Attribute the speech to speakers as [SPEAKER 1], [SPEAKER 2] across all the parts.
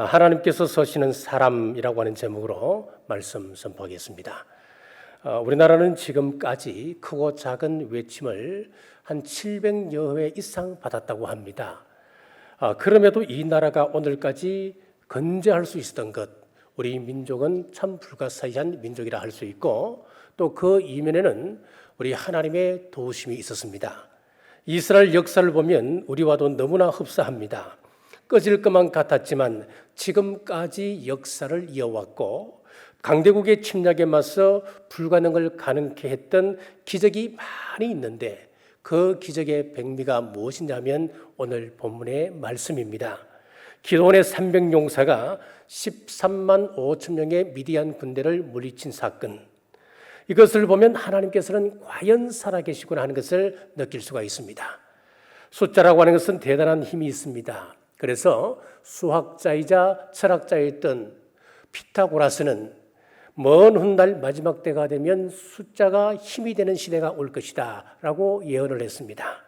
[SPEAKER 1] 하나님께서 서시는 사람이라고 하는 제목으로 말씀 선포하겠습니다. 우리나라는 지금까지 크고 작은 외침을 한 700여 회 이상 받았다고 합니다. 그럼에도 이 나라가 오늘까지 건재할 수 있었던 것, 우리 민족은 참 불가사의한 민족이라 할 수 있고, 또 그 이면에는 우리 하나님의 도우심이 있었습니다. 이스라엘 역사를 보면 우리와도 너무나 흡사합니다. 꺼질 것만 같았지만 지금까지 역사를 이어왔고, 강대국의 침략에 맞서 불가능을 가능케 했던 기적이 많이 있는데, 그 기적의 백미가 무엇이냐면 오늘 본문의 말씀입니다. 기드온의 300용사가 13만 5천 명의 미디안 군대를 물리친 사건, 이것을 보면 하나님께서는 과연 살아계시구나 하는 것을 느낄 수가 있습니다. 숫자라고 하는 것은 대단한 힘이 있습니다. 그래서 수학자이자 철학자였던 피타고라스는 먼 훗날 마지막 때가 되면 숫자가 힘이 되는 시대가 올 것이다 라고 예언을 했습니다.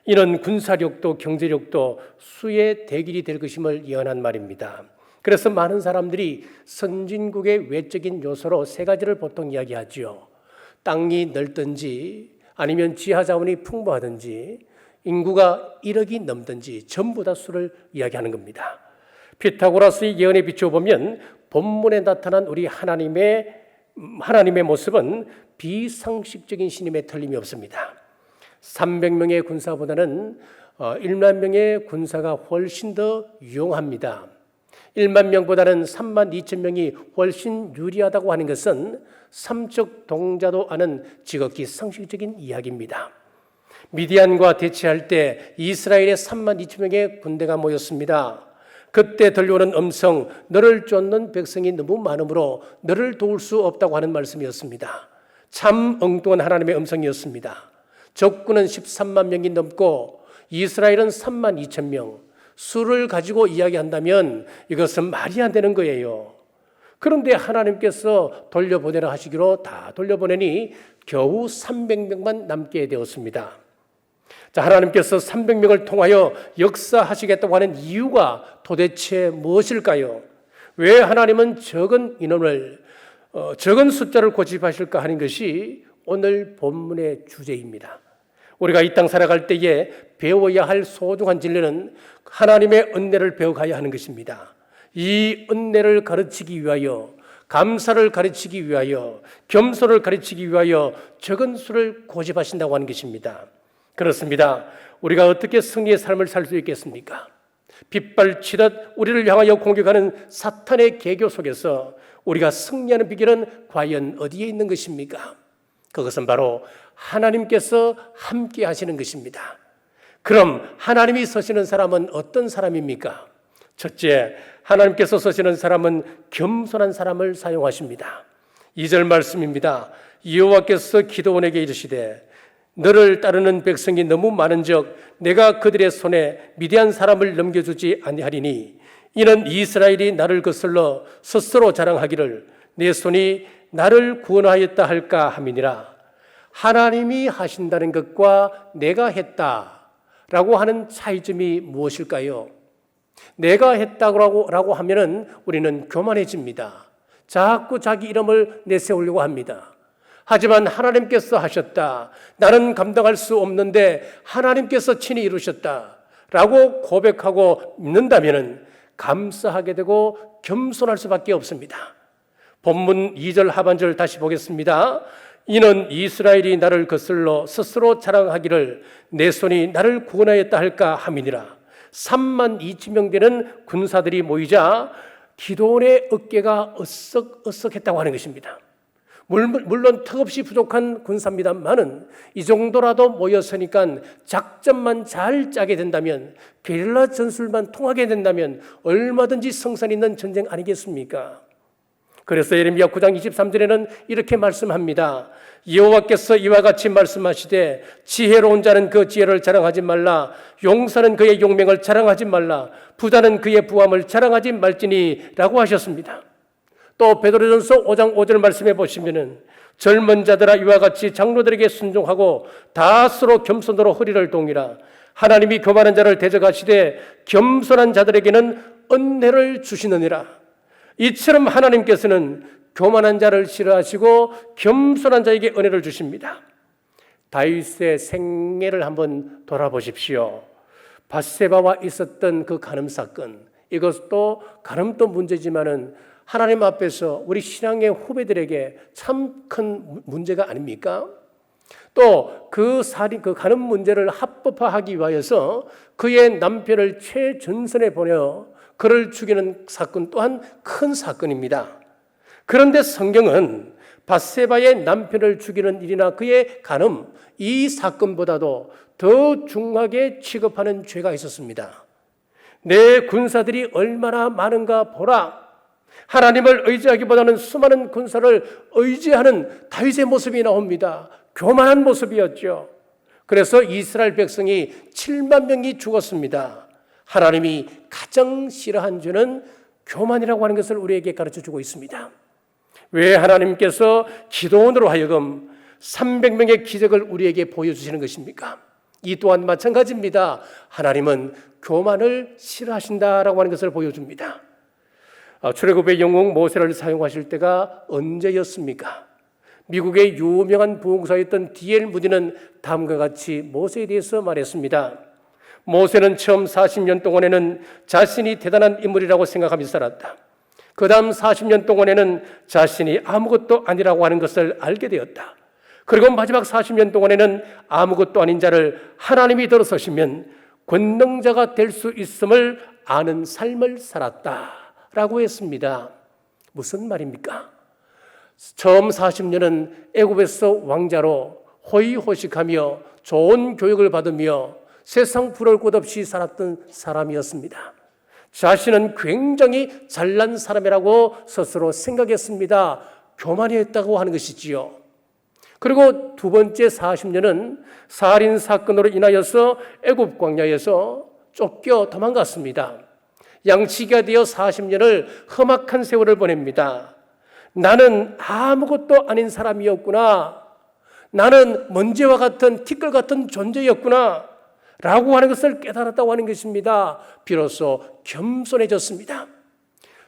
[SPEAKER 1] 이는 군사력도 경제력도 수의 대길이 될 것임을 예언한 말입니다. 그래서 많은 사람들이 선진국의 외적인 요소로 세 가지를 보통 이야기하죠. 땅이 넓든지, 아니면 지하자원이 풍부하든지, 인구가 1억이 넘든지 전부 다 수를 이야기하는 겁니다. 피타고라스의 예언에 비춰보면 본문에 나타난 우리 하나님의 모습은 비상식적인 신임에 틀림이 없습니다. 300명의 군사보다는 1만 명의 군사가 훨씬 더 유용합니다. 1만 명보다는 3만 2천 명이 훨씬 유리하다고 하는 것은 삼척 동자도 아는 지극히 상식적인 이야기입니다. 미디안과 대치할 때 이스라엘의 3만 2천 명의 군대가 모였습니다. 그때 들려오는 음성, 너를 쫓는 백성이 너무 많으므로 너를 도울 수 없다고 하는 말씀이었습니다. 참 엉뚱한 하나님의 음성이었습니다. 적군은 13만 명이 넘고 이스라엘은 3만 2천 명, 수를 가지고 이야기한다면 이것은 말이 안 되는 거예요. 그런데 하나님께서 돌려보내라 하시기로 다 돌려보내니 겨우 300명만 남게 되었습니다. 자, 하나님께서 300명을 통하여 역사하시겠다고 하는 이유가 도대체 무엇일까요? 왜 하나님은 적은 인원을, 적은 숫자를 고집하실까 하는 것이 오늘 본문의 주제입니다. 우리가 이 땅 살아갈 때에 배워야 할 소중한 진리는 하나님의 은혜를 배워가야 하는 것입니다. 이 은혜를 가르치기 위하여, 감사를 가르치기 위하여, 겸손을 가르치기 위하여 적은 수를 고집하신다고 하는 것입니다. 그렇습니다. 우리가 어떻게 승리의 삶을 살 수 있겠습니까? 빗발치듯 우리를 향하여 공격하는 사탄의 계교 속에서 우리가 승리하는 비결은 과연 어디에 있는 것입니까? 그것은 바로 하나님께서 함께 하시는 것입니다. 그럼 하나님이 서시는 사람은 어떤 사람입니까? 첫째, 하나님께서 서시는 사람은 겸손한 사람을 사용하십니다. 2절 말씀입니다. 여호와께서 기드온에게 이르시되 너를 따르는 백성이 너무 많은즉 내가 그들의 손에 미디안 사람을 넘겨주지 아니하리니 이는 이스라엘이 나를 거슬러 스스로 자랑하기를 내 손이 나를 구원하였다 할까 함이니라. 하나님이 하신다는 것과 내가 했다라고 하는 차이점이 무엇일까요? 내가 했다고 하면은 우리는 교만해집니다. 자꾸 자기 이름을 내세우려고 합니다. 하지만 하나님께서 하셨다, 나는 감당할 수 없는데 하나님께서 친히 이루셨다라고 고백하고 믿는다면은 감사하게 되고 겸손할 수밖에 없습니다. 본문 2절 하반절 다시 보겠습니다. 이는 이스라엘이 나를 거슬러 스스로 자랑하기를 내 손이 나를 구원하였다 할까 함이니라. 3만 2천 명 되는 군사들이 모이자 기드온의 어깨가 으쓱으쓱했다고 하는 것입니다. 물론 턱없이 부족한 군사입니다만은 이 정도라도 모였으니까 작전만 잘 짜게 된다면, 게릴라 전술만 통하게 된다면 얼마든지 성산 있는 전쟁 아니겠습니까? 그래서 예레미야 9장 23절에는 이렇게 말씀합니다. 여호와께서 이와 같이 말씀하시되 지혜로운 자는 그 지혜를 자랑하지 말라, 용사는 그의 용맹을 자랑하지 말라, 부자는 그의 부함을 자랑하지 말지니 라고 하셨습니다. 또 베드로전서 5장 5절 말씀해 보시면은 젊은 자들아 이와 같이 장로들에게 순종하고 다스로 겸손으로 허리를 동이라. 하나님이 교만한 자를 대적하시되 겸손한 자들에게는 은혜를 주시느니라. 이처럼 하나님께서는 교만한 자를 싫어하시고 겸손한 자에게 은혜를 주십니다. 다윗의 생애를 한번 돌아보십시오. 밧세바와 있었던 그 간음 사건, 이것도 간음도 문제지만은 하나님 앞에서 우리 신앙의 후배들에게 참 큰 문제가 아닙니까? 또 그 간음 문제를 합법화하기 위하여서 그의 남편을 최전선에 보내 그를 죽이는 사건 또한 큰 사건입니다. 그런데 성경은 밧세바의 남편을 죽이는 일이나 그의 간음, 이 사건보다도 더 중하게 취급하는 죄가 있었습니다. 내 군사들이 얼마나 많은가 보라. 하나님을 의지하기보다는 수많은 군사를 의지하는 다윗의 모습이 나옵니다. 교만한 모습이었죠. 그래서 이스라엘 백성이 7만 명이 죽었습니다. 하나님이 가장 싫어한 죄는 교만이라고 하는 것을 우리에게 가르쳐주고 있습니다. 왜 하나님께서 기도원으로 하여금 300명의 기적을 우리에게 보여주시는 것입니까? 이 또한 마찬가지입니다. 하나님은 교만을 싫어하신다라고 하는 것을 보여줍니다. 출애굽의 영웅 모세를 사용하실 때가 언제였습니까? 미국의 유명한 부흥사였던 D.L. 무디는 다음과 같이 모세에 대해서 말했습니다. 모세는 처음 40년 동안에는 자신이 대단한 인물이라고 생각하며 살았다. 그 다음 40년 동안에는 자신이 아무것도 아니라고 하는 것을 알게 되었다. 그리고 마지막 40년 동안에는 아무것도 아닌 자를 하나님이 들어서시면 권능자가 될 수 있음을 아는 삶을 살았다라고 했습니다. 무슨 말입니까? 처음 40년은 애굽에서 왕자로 호의호식하며 좋은 교육을 받으며 세상 부러울 것 없이 살았던 사람이었습니다. 자신은 굉장히 잘난 사람이라고 스스로 생각했습니다. 교만했다고 하는 것이지요. 그리고 두 번째 40년은 살인 사건으로 인하여서 애굽 광야에서 쫓겨 도망갔습니다. 양치기가 되어 40년을 험악한 세월을 보냅니다. 나는 아무것도 아닌 사람이었구나. 나는 먼지와 같은 티끌 같은 존재였구나. 라고 하는 것을 깨달았다고 하는 것입니다. 비로소 겸손해졌습니다.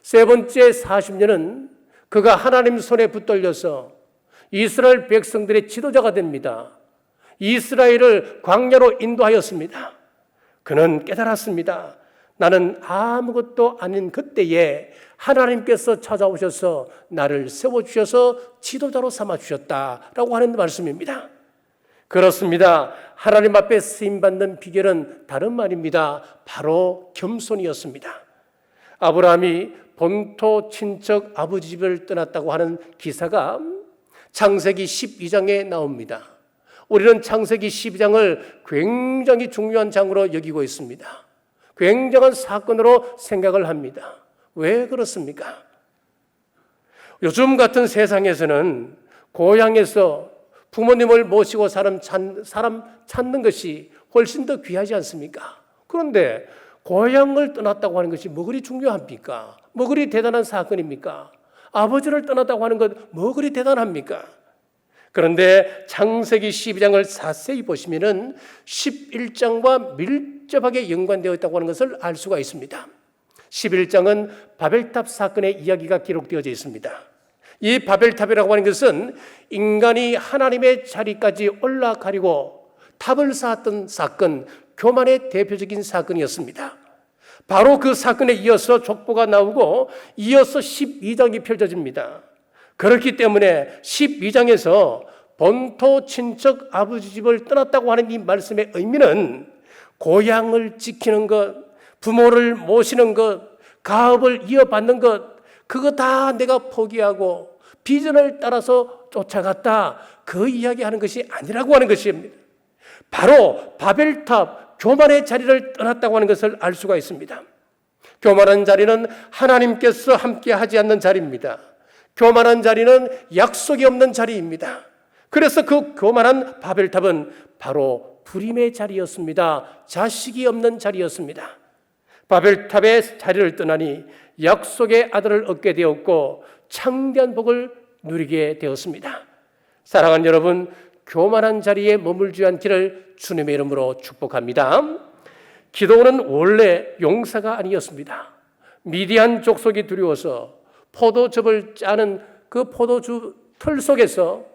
[SPEAKER 1] 세 번째 40년은 그가 하나님 손에 붙들려서 이스라엘 백성들의 지도자가 됩니다. 이스라엘을 광야로 인도하였습니다. 그는 깨달았습니다. 나는 아무것도 아닌 그때에 하나님께서 찾아오셔서 나를 세워주셔서 지도자로 삼아주셨다라고 하는 말씀입니다. 그렇습니다. 하나님 앞에 쓰임받는 비결은 다른 말입니다. 바로 겸손이었습니다. 아브라함이 본토 친척 아버지 집을 떠났다고 하는 기사가 창세기 12장에 나옵니다. 우리는 창세기 12장을 굉장히 중요한 장으로 여기고 있습니다. 굉장한 사건으로 생각을 합니다. 왜 그렇습니까? 요즘 같은 세상에서는 고향에서 부모님을 모시고 사람 찾는 것이 훨씬 더 귀하지 않습니까? 그런데 고향을 떠났다고 하는 것이 뭐 그리 중요합니까? 뭐 그리 대단한 사건입니까? 아버지를 떠났다고 하는 것 뭐 그리 대단합니까? 그런데 창세기 12장을 자세히 보시면은 11장과 밀접하게 연관되어 있다고 하는 것을 알 수가 있습니다. 11장은 바벨탑 사건의 이야기가 기록되어져 있습니다. 이 바벨탑이라고 하는 것은 인간이 하나님의 자리까지 올라가려고 탑을 쌓았던 사건, 교만의 대표적인 사건이었습니다. 바로 그 사건에 이어서 족보가 나오고 이어서 12장이 펼쳐집니다. 그렇기 때문에 12장에서 본토 친척 아버지 집을 떠났다고 하는 이 말씀의 의미는 고향을 지키는 것, 부모를 모시는 것, 가업을 이어받는 것, 그거 다 내가 포기하고 비전을 따라서 쫓아갔다. 그 이야기하는 것이 아니라고 하는 것입니다. 바로 바벨탑, 교만의 자리를 떠났다고 하는 것을 알 수가 있습니다. 교만한 자리는 하나님께서 함께 하지 않는 자리입니다. 교만한 자리는 약속이 없는 자리입니다. 그래서 그 교만한 바벨탑은 바로 불임의 자리였습니다. 자식이 없는 자리였습니다. 바벨탑의 자리를 떠나니 약속의 아들을 얻게 되었고 창대한 복을 누리게 되었습니다. 사랑하는 여러분, 교만한 자리에 머물지 않기를 주님의 이름으로 축복합니다. 기도는 원래 용사가 아니었습니다. 미디안 족속이 두려워서 포도즙을 짜는 그 포도주 틀 속에서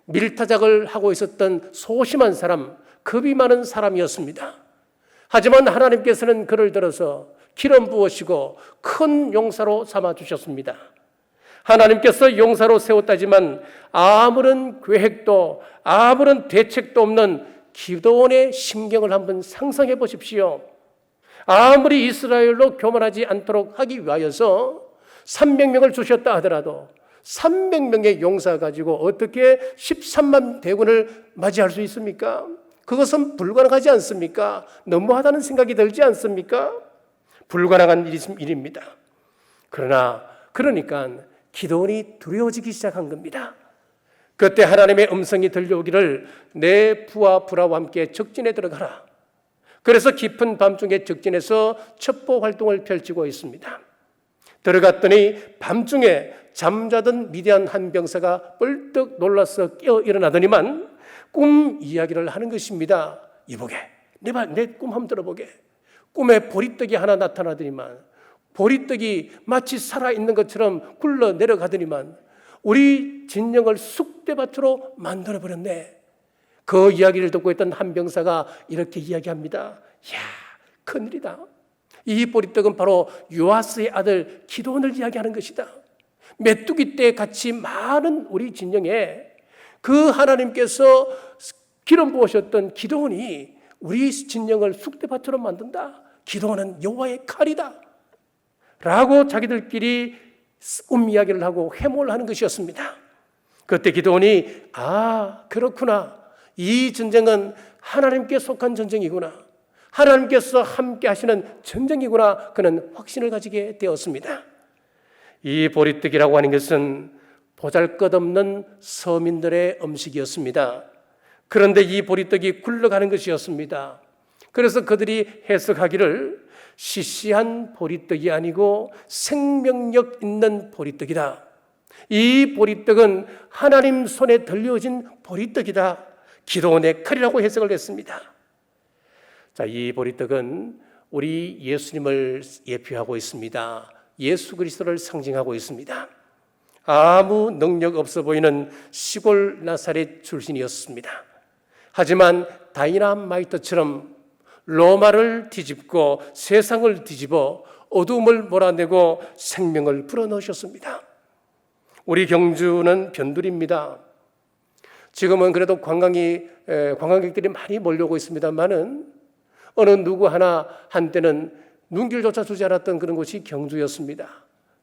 [SPEAKER 1] 밀타작을 하고 있었던 소심한 사람, 겁이 많은 사람이었습니다. 하지만 하나님께서는 그를 들어서 기름 부으시고 큰 용사로 삼아주셨습니다. 하나님께서 용사로 세웠다지만 아무런 계획도 아무런 대책도 없는 기드온의 심경을 한번 상상해 보십시오. 아무리 이스라엘로 교만하지 않도록 하기 위하여서 300명을 주셨다 하더라도 300명의 용사 가지고 어떻게 13만 대군을 맞이할 수 있습니까? 그것은 불가능하지 않습니까? 너무하다는 생각이 들지 않습니까? 불가능한 일입니다. 그러니까 기드온이 두려워지기 시작한 겁니다. 그때 하나님의 음성이 들려오기를 내 부하 브라와 함께 적진에 들어가라. 그래서 깊은 밤중에 적진에서 첩보 활동을 펼치고 있습니다. 들어갔더니 밤중에 잠자던 미디안 한 병사가 뻘떡 놀라서 깨어 일어나더니만 꿈 이야기를 하는 것입니다. 이보게, 내 꿈 한번 들어보게. 꿈에 보리떡이 하나 나타나더니만 보리떡이 마치 살아있는 것처럼 굴러 내려가더니만 우리 진영을 쑥대밭으로 만들어버렸네. 그 이야기를 듣고 있던 한 병사가 이렇게 이야기합니다. 이야, 큰일이다. 이 보리떡은 바로 요아스의 아들 기드온을 이야기하는 것이다. 메뚜기 때 같이 많은 우리 진영에 그 하나님께서 기름 부으셨던 기드온이 우리 진영을 쑥대밭으로 만든다. 기드온은 여호와의 칼이다 라고 자기들끼리 이야기를 하고 회모를 하는 것이었습니다. 그때 기드온이 그렇구나. 이 전쟁은 하나님께 속한 전쟁이구나. 하나님께서 함께 하시는 전쟁이구나. 그는 확신을 가지게 되었습니다. 이 보리떡이라고 하는 것은 보잘것없는 서민들의 음식이었습니다. 그런데 이 보리떡이 굴러가는 것이었습니다. 그래서 그들이 해석하기를 시시한 보리떡이 아니고 생명력 있는 보리떡이다. 이 보리떡은 하나님 손에 들려진 보리떡이다. 기드온의 칼이라고 해석을 했습니다. 자, 이 보리떡은 우리 예수님을 예표하고 있습니다. 예수 그리스도를 상징하고 있습니다. 아무 능력 없어 보이는 시골 나사렛 출신이었습니다. 하지만 다이나마이트처럼 로마를 뒤집고 세상을 뒤집어 어둠을 몰아내고 생명을 불어넣으셨습니다. 우리 경주는 변두리입니다. 지금은 그래도 관광객들이 많이 몰려오고 있습니다만은 어느 누구 하나 한때는 눈길조차 주지 않았던 그런 곳이 경주였습니다.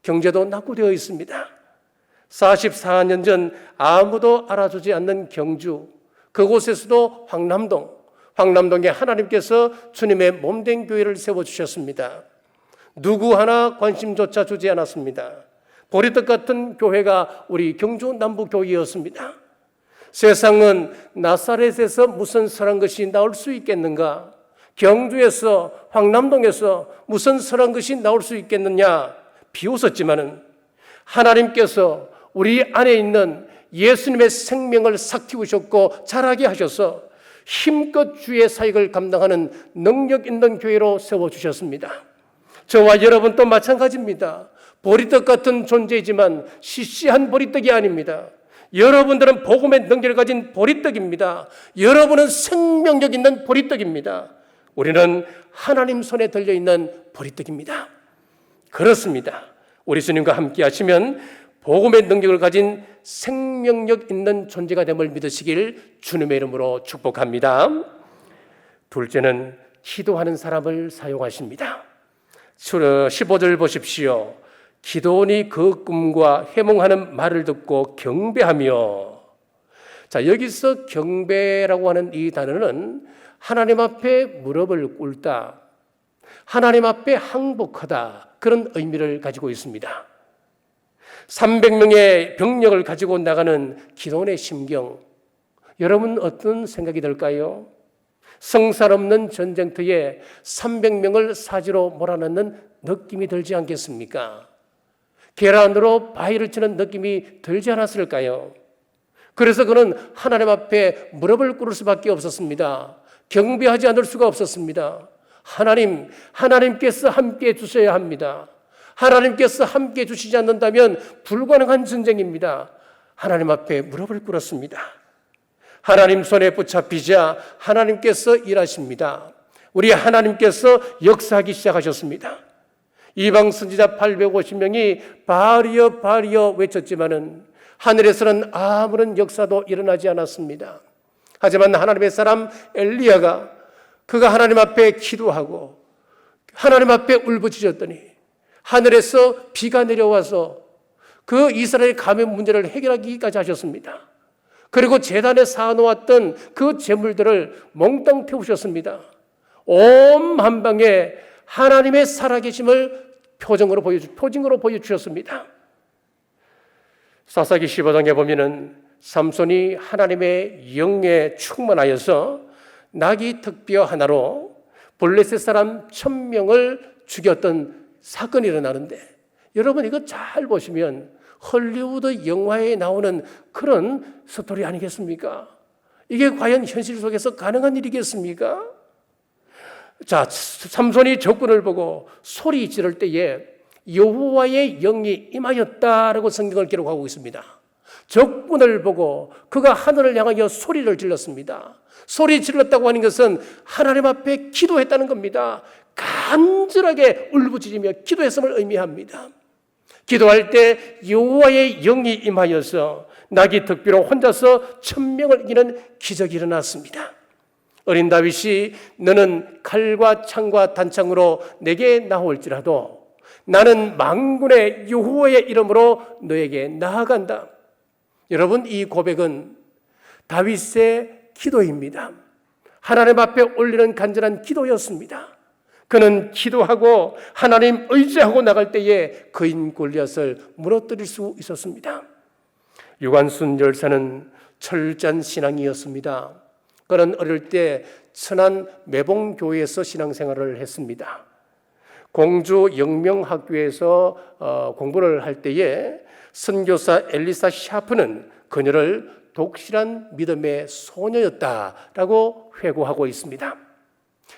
[SPEAKER 1] 경제도 낙후되어 있습니다. 44년 전 아무도 알아주지 않는 경주, 그곳에서도 황남동에 하나님께서 주님의 몸된 교회를 세워주셨습니다. 누구 하나 관심조차 주지 않았습니다. 보리떡 같은 교회가 우리 경주 남부교회였습니다. 세상은 나사렛에서 무슨 선한 것이 나올 수 있겠는가? 경주에서 황남동에서 무슨 선한 것이 나올 수 있겠느냐? 비웃었지만은 하나님께서 우리 안에 있는 예수님의 생명을 싹 틔우셨고 자라게 하셔서 힘껏 주의 사역을 감당하는 능력 있는 교회로 세워주셨습니다. 저와 여러분도 마찬가지입니다. 보리떡 같은 존재이지만 시시한 보리떡이 아닙니다. 여러분들은 복음의 능력을 가진 보리떡입니다. 여러분은 생명력 있는 보리떡입니다. 우리는 하나님 손에 들려있는 보리떡입니다. 그렇습니다. 우리 주님과 함께 하시면 복음의 능력을 가진 생명력 있는 존재가 됨을 믿으시길 주님의 이름으로 축복합니다. 둘째는 기도하는 사람을 사용하십니다. 15절 보십시오. 기드온이 그 꿈과 해몽하는 말을 듣고 경배하며, 자, 여기서 경배라고 하는 이 단어는 하나님 앞에 무릎을 꿇다, 하나님 앞에 항복하다, 그런 의미를 가지고 있습니다. 300명의 병력을 가지고 나가는 기드온의 심경, 여러분 어떤 생각이 들까요? 성살 없는 전쟁터에 300명을 사지로 몰아넣는 느낌이 들지 않겠습니까? 계란으로 바위를 치는 느낌이 들지 않았을까요? 그래서 그는 하나님 앞에 무릎을 꿇을 수밖에 없었습니다. 경배하지 않을 수가 없었습니다. 하나님께서 함께 주셔야 합니다. 하나님께서 함께 주시지 않는다면 불가능한 전쟁입니다. 하나님 앞에 무릎을 꿇었습니다. 하나님 손에 붙잡히자 하나님께서 일하십니다. 우리 하나님께서 역사하기 시작하셨습니다. 이방 선지자 850명이 바알이여 바알이여 외쳤지만은 하늘에서는 아무런 역사도 일어나지 않았습니다. 하지만 하나님의 사람 엘리야가 그가 하나님 앞에 기도하고 하나님 앞에 울부짖었더니 하늘에서 비가 내려와서 그 이스라엘 가뭄 문제를 해결하기까지 하셨습니다. 그리고 제단에 쌓아놓았던 그 재물들을 몽땅 태우셨습니다. 온 한방에 하나님의 살아계심을 표징으로 보여주셨습니다. 사사기 15장에 보면은 삼손이 하나님의 영에 충만하여서 나귀 특비어 하나로 블레셋 사람 1000명을 죽였던 사건이 일어나는데, 여러분 이거 잘 보시면 헐리우드 영화에 나오는 그런 스토리 아니겠습니까? 이게 과연 현실 속에서 가능한 일이겠습니까? 자, 삼손이 적군을 보고 소리 지를 때에 여호와의 영이 임하였다라고 성경을 기록하고 있습니다. 적군을 보고 그가 하늘을 향하여 소리를 질렀습니다. 소리 질렀다고 하는 것은 하나님 앞에 기도했다는 겁니다. 간절하게 울부짖으며 기도했음을 의미합니다. 기도할 때 여호와의 영이 임하여서 나귀 특비로 혼자서 1000명을 이기는 기적이 일어났습니다. 어린 다윗이 너는 칼과 창과 단창으로 내게 나올지라도 나는 만군의 여호와의 이름으로 너에게 나아간다. 여러분, 이 고백은 다윗의 기도입니다. 하나님 앞에 올리는 간절한 기도였습니다. 그는 기도하고 하나님 의지하고 나갈 때에 거인 골리앗을 무너뜨릴 수 있었습니다. 유관순 열사는 철저한 신앙이었습니다. 그는 어릴 때 천안 매봉교회에서 신앙생활을 했습니다. 공주 영명학교에서 공부를 할 때에 선교사 엘리사 샤프는 그녀를 독실한 믿음의 소녀였다라고 회고하고 있습니다.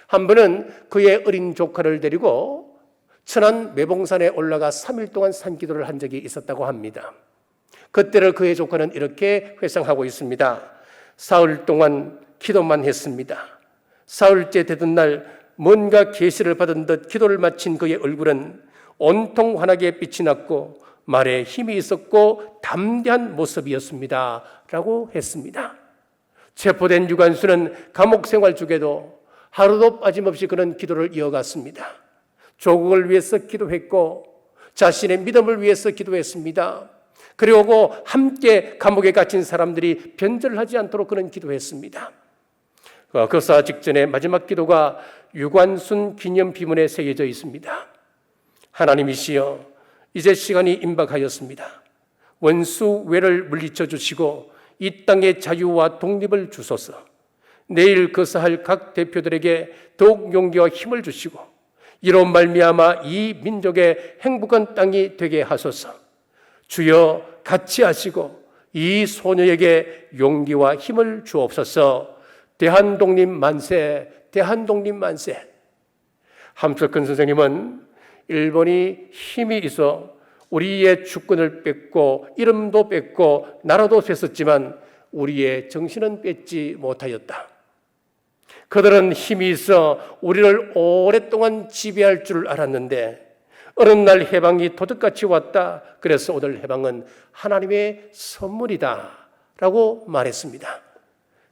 [SPEAKER 1] 한 번은 그의 어린 조카를 데리고 천안 매봉산에 올라가 3일 동안 산기도를 한 적이 있었다고 합니다. 그때를 그의 조카는 이렇게 회상하고 있습니다. 사흘 동안 기도만 했습니다. 사흘째 되던 날 뭔가 계시를 받은 듯 기도를 마친 그의 얼굴은 온통 환하게 빛이 났고 말에 힘이 있었고 담대한 모습이었습니다 라고 했습니다. 체포된 유관순은 감옥 생활 중에도 하루도 빠짐없이 그런 기도를 이어갔습니다. 조국을 위해서 기도했고 자신의 믿음을 위해서 기도했습니다. 그리고 함께 감옥에 갇힌 사람들이 변절하지 않도록 그는 기도했습니다. 거사 직전에 마지막 기도가 유관순 기념 비문에 새겨져 있습니다. 하나님이시여, 이제 시간이 임박하였습니다. 원수 외를 물리쳐 주시고 이 땅의 자유와 독립을 주소서. 내일 거사할 각 대표들에게 더욱 용기와 힘을 주시고 이로 말미암아 이 민족의 행복한 땅이 되게 하소서. 주여 같이 하시고 이 소녀에게 용기와 힘을 주옵소서. 대한독립 만세, 대한독립 만세. 함석헌 선생님은 일본이 힘이 있어 우리의 주권을 뺏고 이름도 뺏고 나라도 뺏었지만 우리의 정신은 뺏지 못하였다. 그들은 힘이 있어 우리를 오랫동안 지배할 줄 알았는데 어느 날 해방이 도둑같이 왔다. 그래서 오늘 해방은 하나님의 선물이다 라고 말했습니다.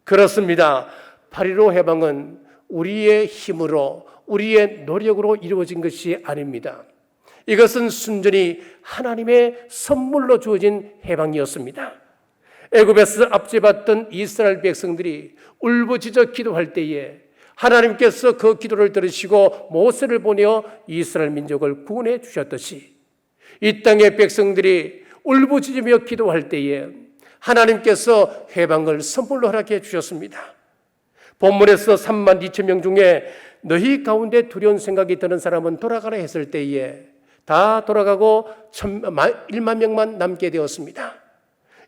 [SPEAKER 1] 그렇습니다. 8.15 해방은 우리의 힘으로 우리의 노력으로 이루어진 것이 아닙니다. 이것은 순전히 하나님의 선물로 주어진 해방이었습니다. 애굽에서 압제받던 이스라엘 백성들이 울부짖어 기도할 때에 하나님께서 그 기도를 들으시고 모세를 보내어 이스라엘 민족을 구원해 주셨듯이 이 땅의 백성들이 울부짖으며 기도할 때에 하나님께서 해방을 선물로 허락해 주셨습니다. 본문에서 32,000명 중에 너희 가운데 두려운 생각이 드는 사람은 돌아가라 했을 때에 다 돌아가고 1만 명만 남게 되었습니다.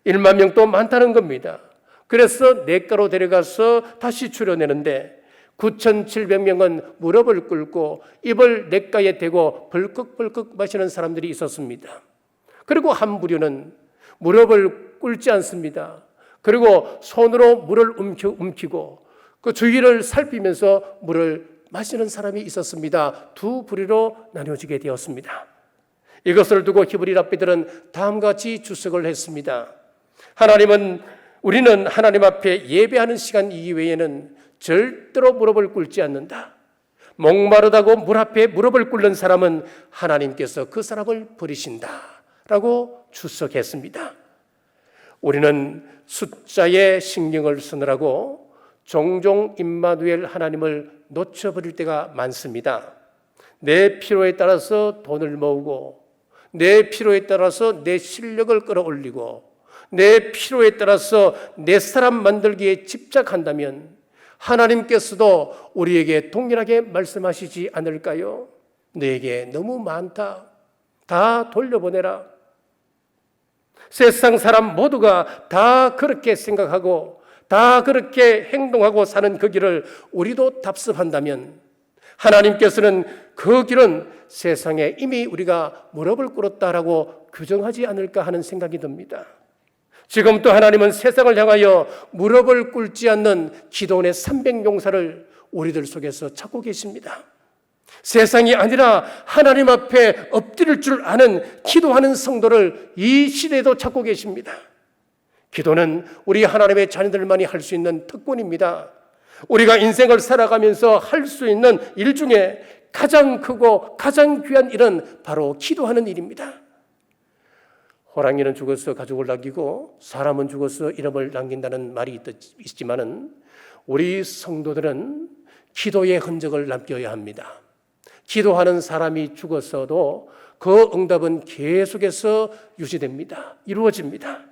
[SPEAKER 1] 1만 명도 많다는 겁니다. 그래서 냇가로 데려가서 다시 추려내는데 9,700명은 무릎을 꿇고 입을 냇가에 대고 벌컥벌컥 마시는 사람들이 있었습니다. 그리고 한 부류는 무릎을 꿇지 않습니다. 그리고 손으로 물을 움키고 그 주위를 살피면서 물을 마시는 사람이 있었습니다. 두 부류로 나뉘어지게 되었습니다. 이것을 두고 히브리 랍비들은 다음과 같이 주석을 했습니다. 우리는 하나님 앞에 예배하는 시간 이외에는 절대로 무릎을 꿇지 않는다. 목마르다고 물 앞에 무릎을 꿇는 사람은 하나님께서 그 사람을 버리신다 라고 주석했습니다. 우리는 숫자에 신경을 쓰느라고 종종 임마누엘 하나님을 놓쳐버릴 때가 많습니다. 내 필요에 따라서 돈을 모으고, 내 필요에 따라서 내 실력을 끌어올리고, 내 필요에 따라서 내 사람 만들기에 집착한다면 하나님께서도 우리에게 동일하게 말씀하시지 않을까요? 너에게 너무 많다. 다 돌려보내라. 세상 사람 모두가 다 그렇게 생각하고 다 그렇게 행동하고 사는 그 길을 우리도 답습한다면 하나님께서는 그 길은 세상에 이미 우리가 무릎을 꿇었다라고 규정하지 않을까 하는 생각이 듭니다. 지금 또 하나님은 세상을 향하여 무릎을 꿇지 않는 기도원의 300용사를 우리들 속에서 찾고 계십니다. 세상이 아니라 하나님 앞에 엎드릴 줄 아는 기도하는 성도를 이 시대에도 찾고 계십니다. 기도는 우리 하나님의 자녀들만이 할 수 있는 특권입니다. 우리가 인생을 살아가면서 할 수 있는 일 중에 가장 크고 가장 귀한 일은 바로 기도하는 일입니다. 호랑이는 죽어서 가족을 남기고 사람은 죽어서 이름을 남긴다는 말이 있지만은 우리 성도들은 기도의 흔적을 남겨야 합니다. 기도하는 사람이 죽었어도 그 응답은 계속해서 유지됩니다. 이루어집니다.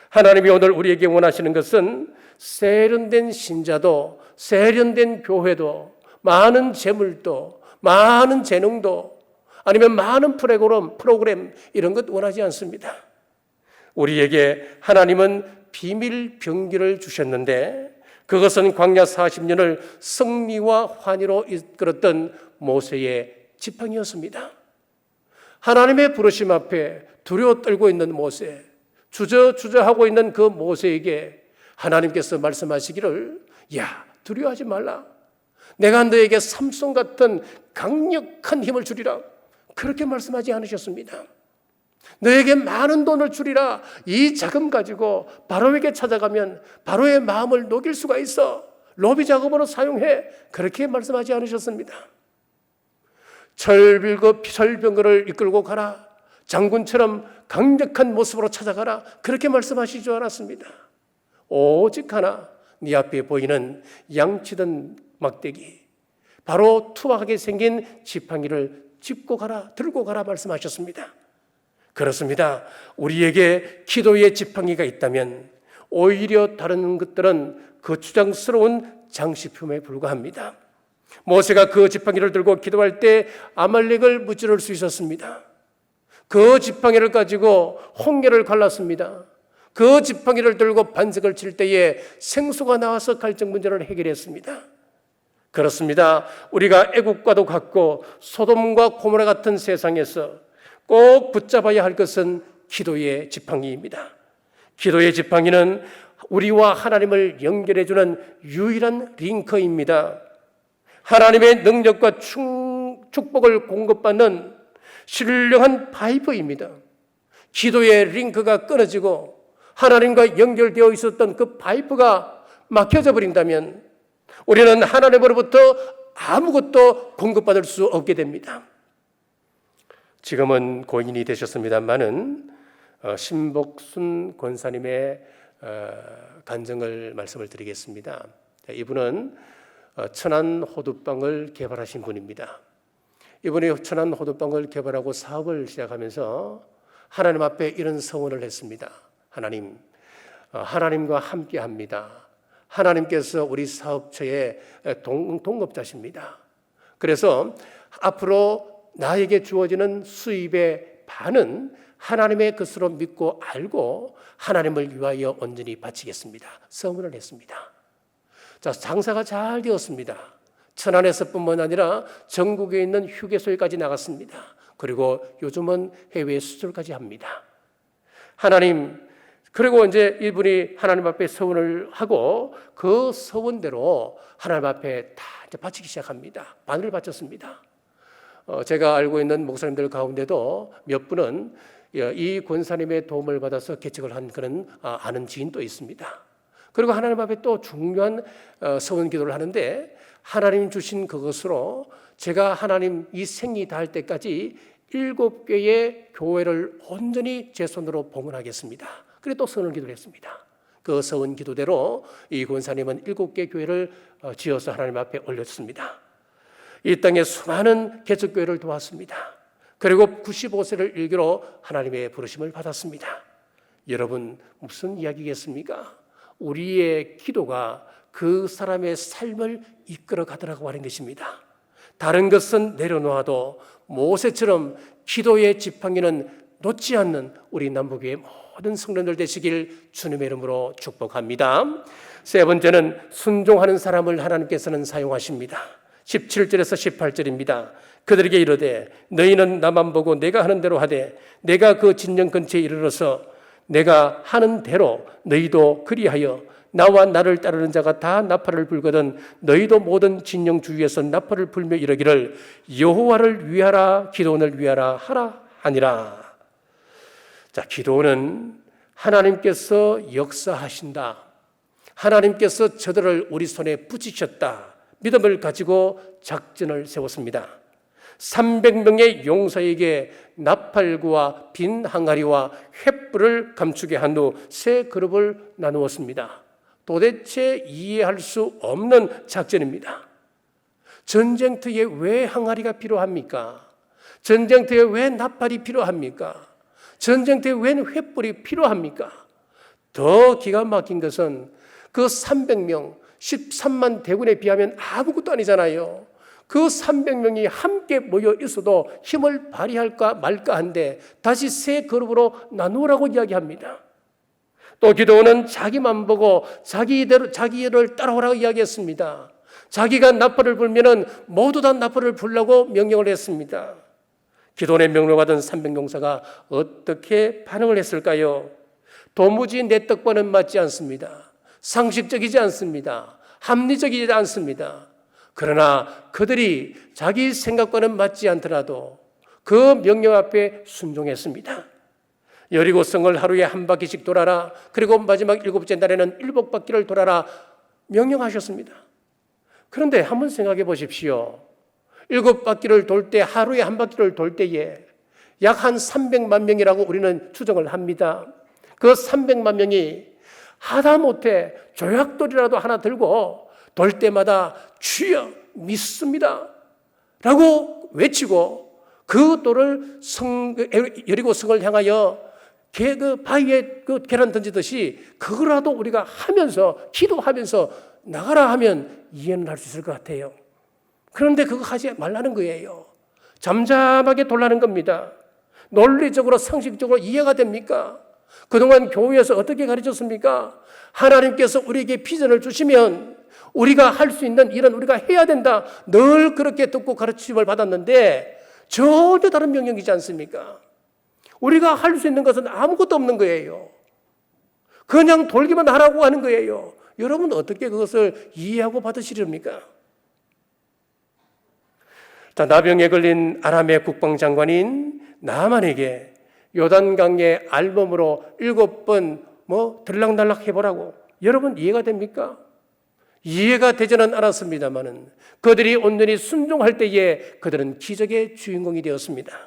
[SPEAKER 1] 하나님이 오늘 우리에게 원하시는 것은 세련된 신자도, 세련된 교회도, 많은 재물도, 많은 재능도, 아니면 많은 프로그램 이런 것 원하지 않습니다. 우리에게 하나님은 비밀 병기를 주셨는데 그것은 광야 40년을 승리와 환희로 이끌었던 모세의 지팡이였습니다. 하나님의 부르심 앞에 두려워 떨고 있는 모세, 주저하고 있는 그 모세에게 하나님께서 말씀하시기를 두려워하지 말라. 내가 너에게 삼손 같은 강력한 힘을 주리라. 그렇게 말씀하지 않으셨습니다. 너에게 많은 돈을 주리라. 이 자금 가지고 바로에게 찾아가면 바로의 마음을 녹일 수가 있어. 로비 작업으로 사용해. 그렇게 말씀하지 않으셨습니다. 철병거를 이끌고 가라. 장군처럼 강력한 모습으로 찾아가라. 그렇게 말씀하시지 않았습니다. 오직 하나, 네 앞에 보이는 양치던 막대기, 바로 투박하게 생긴 지팡이를 짚고 가라, 들고 가라 말씀하셨습니다. 그렇습니다. 우리에게 기도의 지팡이가 있다면 오히려 다른 것들은 거추장스러운 장식품에 불과합니다. 모세가 그 지팡이를 들고 기도할 때 아말렉을 무찌를 수 있었습니다. 그 지팡이를 가지고 홍해를 갈랐습니다. 그 지팡이를 들고 반석을 칠 때에 생수가 나와서 갈증 문제를 해결했습니다. 그렇습니다. 우리가 애국과도 같고 소돔과 고모라 같은 세상에서 꼭 붙잡아야 할 것은 기도의 지팡이입니다. 기도의 지팡이는 우리와 하나님을 연결해주는 유일한 링커입니다. 하나님의 능력과 축복을 공급받는 신령한 파이프입니다. 기도의 링크가 끊어지고 하나님과 연결되어 있었던 그 파이프가 막혀져 버린다면 우리는 하나님으로부터 아무것도 공급받을 수 없게 됩니다. 지금은 고인이 되셨습니다만은 신복순 권사님의 간증을 말씀을 드리겠습니다. 이분은 천안 호두빵을 개발하신 분입니다. 이분이 천안 호두빵을 개발하고 사업을 시작하면서 하나님 앞에 이런 서원을 했습니다. 하나님, 하나님과 함께합니다. 하나님께서 우리 사업처의 동업자십니다. 그래서 앞으로 나에게 주어지는 수입의 반은 하나님의 것으로 믿고 알고 하나님을 위하여 온전히 바치겠습니다. 서문을 했습니다. 자, 장사가 잘 되었습니다. 천안에서뿐만 아니라 전국에 있는 휴게소에까지 나갔습니다. 그리고 요즘은 해외 수출까지 합니다. 하나님, 그리고 이제 이분이 하나님 앞에 서원을 하고 그 서원대로 하나님 앞에 다 이제 바치기 시작합니다. 바늘을 바쳤습니다. 제가 알고 있는 목사님들 가운데도 몇 분은 이 권사님의 도움을 받아서 개척을 한 그런 아는 지인도 있습니다. 그리고 하나님 앞에 또 중요한 서원 기도를 하는데 하나님 주신 그것으로 제가 하나님 이 생이 닿을 때까지 7개의 교회를 온전히 제 손으로 봉헌하겠습니다. 그리고 또 서원 기도를 했습니다. 그 서원 기도대로 이 권사님은 7개 교회를 지어서 하나님 앞에 올렸습니다. 이 땅에 수많은 개척교회를 도왔습니다. 그리고 95세를 일기로 하나님의 부르심을 받았습니다. 여러분, 무슨 이야기겠습니까? 우리의 기도가 그 사람의 삶을 이끌어 가더라고 하는 것입니다. 다른 것은 내려놓아도 모세처럼 기도의 지팡이는 놓지 않는 우리 남북의 모든 성도들 되시길 주님의 이름으로 축복합니다. 세 번째는 순종하는 사람을 하나님께서는 사용하십니다. 17절에서 18절입니다. 그들에게 이르되 너희는 나만 보고 내가 하는 대로 하되 내가 그 진영 근처에 이르러서 내가 하는 대로 너희도 그리하여 나와 나를 따르는 자가 다 나팔을 불거든 너희도 모든 진영 주위에서 나팔을 불며 이르기를 여호와를 위하라 기도원을 위하라 하라 하니라. 자, 기도는 하나님께서 역사하신다. 하나님께서 저들을 우리 손에 붙이셨다. 믿음을 가지고 작전을 세웠습니다. 300명의 용사에게 나팔구와 빈 항아리와 횃불을 감추게 한 후 세 그룹을 나누었습니다. 도대체 이해할 수 없는 작전입니다. 전쟁터에 왜 항아리가 필요합니까? 전쟁터에 왜 나팔이 필요합니까? 전쟁터에 왜 횃불이 필요합니까? 더 기가 막힌 것은 그 300명, 13만 대군에 비하면 아무것도 아니잖아요. 그 300명이 함께 모여 있어도 힘을 발휘할까 말까 한데 다시 세 그룹으로 나누라고 이야기합니다. 또 기도원은 자기만 보고 자기를 따라오라고 이야기했습니다. 자기가 나팔을 불면은 모두 다 나팔을 불라고 명령을 했습니다. 기도원의 명령을 받은 300용사가 어떻게 반응을 했을까요? 도무지 내 떡과는 맞지 않습니다. 상식적이지 않습니다. 합리적이지 않습니다. 그러나 그들이 자기 생각과는 맞지 않더라도 그 명령 앞에 순종했습니다. 여리고성을 하루에 한 바퀴씩 돌아라. 그리고 마지막 7번째 날에는 7바퀴를 돌아라 명령하셨습니다. 그런데 한번 생각해 보십시오. 7바퀴를 돌 때, 하루에 한 바퀴를 돌 때에 약 한 300만 명이라고 우리는 추정을 합니다. 그 300만 명이 하다못해 조약돌이라도 하나 들고 돌 때마다 주여 믿습니다 라고 외치고 그 돌을 여리고 성을 향하여 그 바위에 그 계란 던지듯이 그거라도 우리가 하면서 기도하면서 나가라 하면 이해는 할 수 있을 것 같아요. 그런데 그거 하지 말라는 거예요. 잠잠하게 돌라는 겁니다. 논리적으로 상식적으로 이해가 됩니까? 그동안 교회에서 어떻게 가르쳤습니까? 하나님께서 우리에게 비전을 주시면 우리가 할 수 있는 일은 우리가 해야 된다. 늘 그렇게 듣고 가르침을 받았는데 전혀 다른 명령이지 않습니까? 우리가 할 수 있는 것은 아무것도 없는 거예요. 그냥 돌기만 하라고 하는 거예요. 여러분 어떻게 그것을 이해하고 받으시렵니까? 자, 나병에 걸린 아람의 국방장관인 나만에게 요단강의 알몸으로 7번 들락날락 해보라고. 여러분 이해가 됩니까? 이해가 되지는 않았습니다만은 그들이 온전히 순종할 때에 그들은 기적의 주인공이 되었습니다.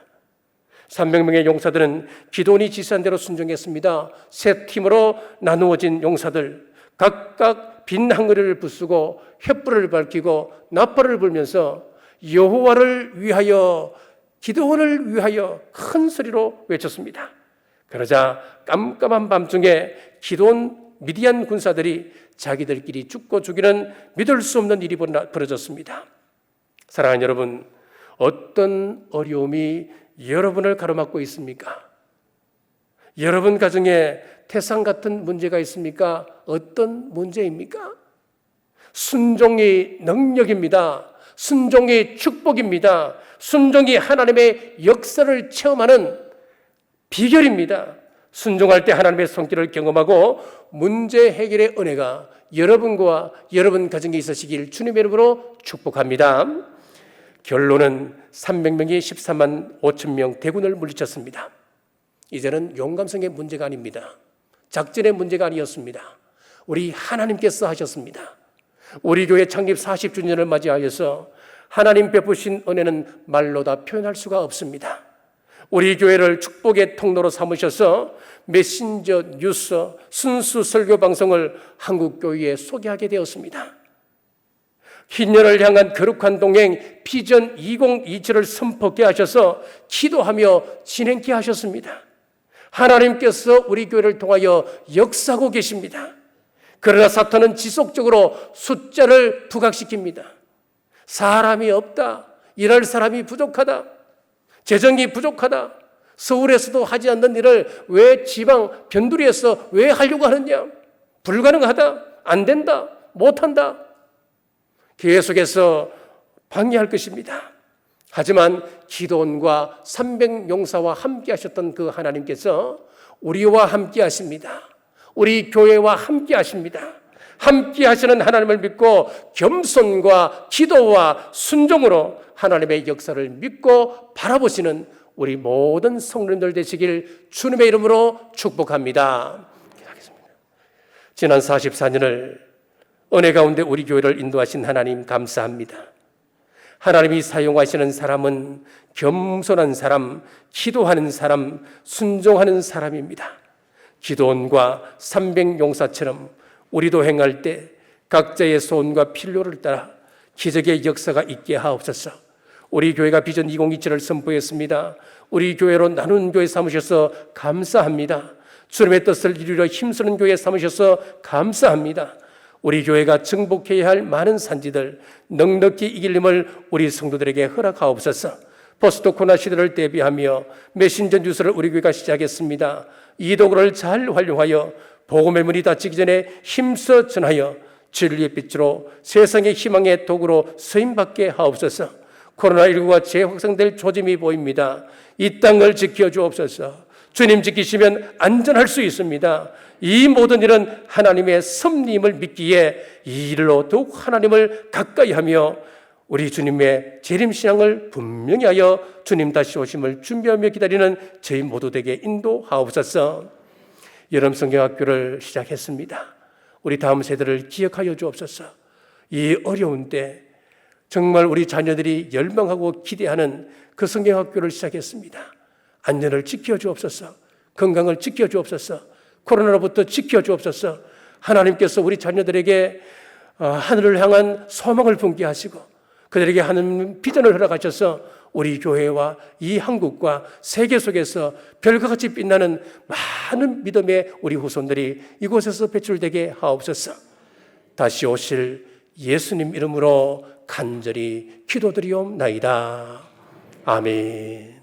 [SPEAKER 1] 300명의 용사들은 기도원이 지시한 대로 순종했습니다. 세 팀으로 나누어진 용사들 각각 빈 항아리를 부수고 횃불을 밝히고 나팔을 불면서 여호와를 위하여 기도원을 위하여 큰 소리로 외쳤습니다. 그러자 깜깜한 밤중에 기도원 미디안 군사들이 자기들끼리 죽고 죽이는 믿을 수 없는 일이 벌어졌습니다. 사랑하는 여러분, 어떤 어려움이 여러분을 가로막고 있습니까? 여러분 가정에 태산 같은 문제가 있습니까? 어떤 문제입니까? 순종이 능력입니다. 순종이 축복입니다. 순종이 하나님의 역사를 체험하는 비결입니다. 순종할 때 하나님의 손길을 경험하고 문제 해결의 은혜가 여러분과 여러분 가정에 있으시길 주님의 이름으로 축복합니다. 결론은 300명이 13만 5천 명 대군을 물리쳤습니다. 이제는 용감성의 문제가 아닙니다. 작전의 문제가 아니었습니다. 우리 하나님께서 하셨습니다. 우리 교회 창립 40주년을 맞이하여서 하나님 베푸신 은혜는 말로 다 표현할 수가 없습니다. 우리 교회를 축복의 통로로 삼으셔서 메신저 뉴스 순수 설교 방송을 한국 교회에 소개하게 되었습니다. 흰년을 향한 거룩한 동행 비전 2027을 선포케 하셔서 기도하며 진행케 하셨습니다. 하나님께서 우리 교회를 통하여 역사하고 계십니다. 그러나 사탄은 지속적으로 숫자를 부각시킵니다. 사람이 없다, 일할 사람이 부족하다, 재정이 부족하다, 서울에서도 하지 않는 일을 왜 지방 변두리에서 왜 하려고 하느냐, 불가능하다, 안 된다, 못한다, 계속해서 방해할 것입니다. 하지만 기도원과 300용사와 함께 하셨던 그 하나님께서 우리와 함께 하십니다. 우리 교회와 함께 하십니다. 함께 하시는 하나님을 믿고 겸손과 기도와 순종으로 하나님의 역사를 믿고 바라보시는 우리 모든 성도님들 되시길 주님의 이름으로 축복합니다. 기도하겠습니다. 지난 44년을 은혜 가운데 우리 교회를 인도하신 하나님 감사합니다. 하나님이 사용하시는 사람은 겸손한 사람, 기도하는 사람, 순종하는 사람입니다. 기도원과 300용사처럼 우리도 행할 때 각자의 소원과 필요를 따라 기적의 역사가 있게 하옵소서. 우리 교회가 비전 2027을 선포했습니다. 우리 교회로 나누는 교회 삼으셔서 감사합니다. 주님의 뜻을 이루려 힘쓰는 교회 삼으셔서 감사합니다. 우리 교회가 정복해야 할 많은 산지들 넉넉히 이길 힘을 우리 성도들에게 허락하옵소서. 포스트 코로나 시대를 대비하며 메신저 뉴스를 우리 교회가 시작했습니다. 이 도구를 잘 활용하여 복음의 문이 닫히기 전에 힘써 전하여 진리의 빛으로 세상의 희망의 도구로 쓰임받게 하옵소서. 코로나19가 재확산될 조짐이 보입니다. 이 땅을 지켜주옵소서. 주님 지키시면 안전할 수 있습니다. 이 모든 일은 하나님의 섭리임을 믿기에 이 일로 더욱 하나님을 가까이 하며 우리 주님의 재림신앙을 분명히 하여 주님 다시 오심을 준비하며 기다리는 저희 모두 되게 인도하옵소서. 여름 성경학교를 시작했습니다. 우리 다음 세대를 기억하여 주옵소서. 이 어려운 때 정말 우리 자녀들이 열망하고 기대하는 그 성경학교를 시작했습니다. 안전을 지켜주옵소서. 건강을 지켜주옵소서. 코로나로부터 지켜주옵소서. 하나님께서 우리 자녀들에게 하늘을 향한 소망을 품게 하시고 그들에게 하는 비전을 허락하셔서 우리 교회와 이 한국과 세계 속에서 별과 같이 빛나는 많은 믿음의 우리 후손들이 이곳에서 배출되게 하옵소서. 다시 오실 예수님 이름으로 간절히 기도드리옵나이다. 아멘.